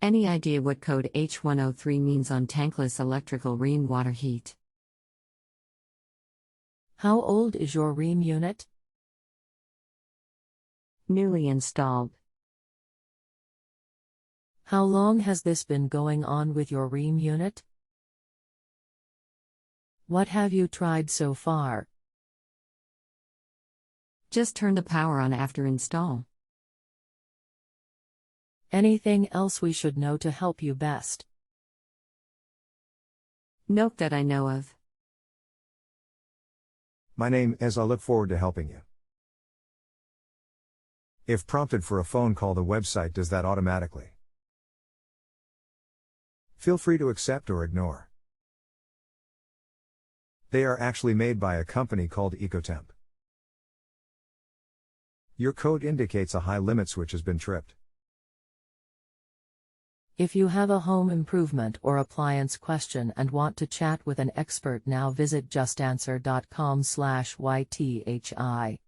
Any idea what code H103 means on tankless electrical Rheem water heat? How old is your Rheem unit? Newly installed. How long has this been going on with your Rheem unit? What have you tried so far? Just turn the power on after install. Anything else we should know to help you best? Nope, that I know of. My name is. I look forward to helping you. If prompted for a phone call, the website does that automatically. Feel free to accept or ignore. They are actually made by a company called Ecotemp. Your code indicates a high limit switch has been tripped. If you have a home improvement or appliance question and want to chat with an expert now, visit justanswer.com/ythi.